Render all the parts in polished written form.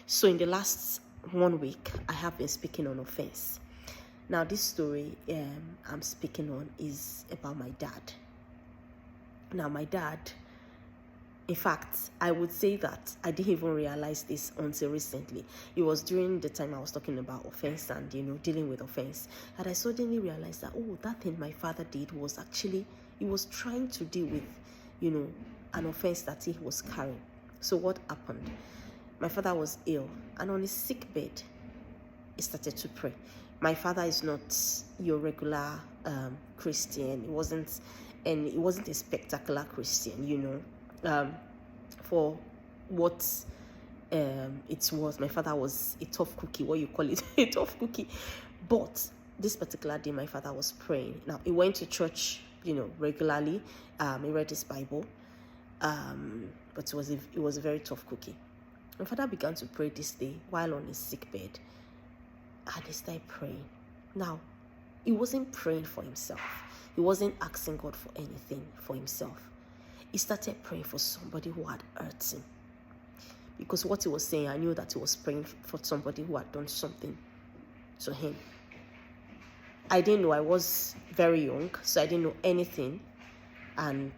So in the last 1 week, I have been speaking on offense. Now, this story I'm speaking on is about my dad. Now, my dad, in fact, I would say that I didn't even realize this until recently. It was during the time I was talking about offense and, dealing with offense, that I suddenly realized that, that thing my father did was actually, he was trying to deal with, an offense that he was carrying. So what happened? My father was ill, and on his sick bed, he started to pray. My father is not your regular Christian. He wasn't a spectacular Christian, for what it was. My father was a tough cookie, what you call it, a tough cookie. But this particular day, my father was praying. Now, he went to church, regularly. He read his Bible, but it was a very tough cookie. My father began to pray this day while on his sick bed, and he started praying. Now, he wasn't praying for himself. He wasn't asking God for anything for himself. He started praying for somebody who had hurt him. Because what he was saying, I knew that he was praying for somebody who had done something to him. I didn't know. I was very young, so I didn't know anything. And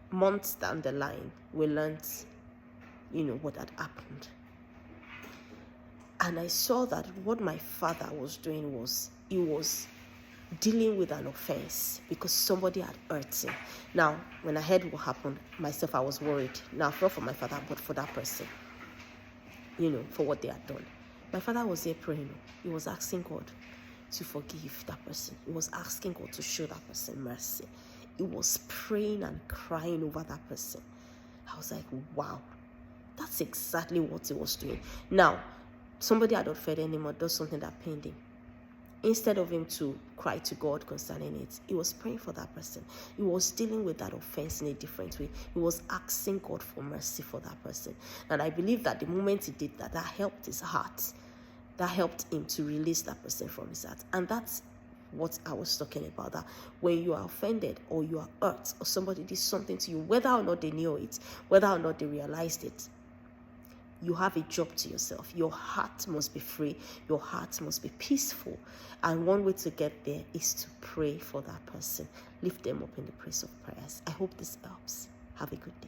months down the line, we learned, what had happened. And I saw that what my father was doing was, he was dealing with an offense because somebody had hurt him. Now, when I heard what happened, myself, I was worried. Now, not for my father, but for that person, for what they had done. My father was here praying. He was asking God to forgive that person. He was asking God to show that person mercy. He was praying and crying over that person. I was like, wow, that's exactly what he was doing. Now, somebody had offended him or does something that pained him. Instead of him to cry to God concerning it, he was praying for that person. He was dealing with that offense in a different way. He was asking God for mercy for that person. And I believe that the moment he did that, that helped his heart. That helped him to release that person from his heart. And that's what I was talking about, that when you are offended or you are hurt or somebody did something to you, whether or not they knew it, whether or not they realized it, you have a job to yourself. Your heart must be free. Your heart must be peaceful. And one way to get there is to pray for that person. Lift them up in the place of prayers. I hope this helps. Have a good day.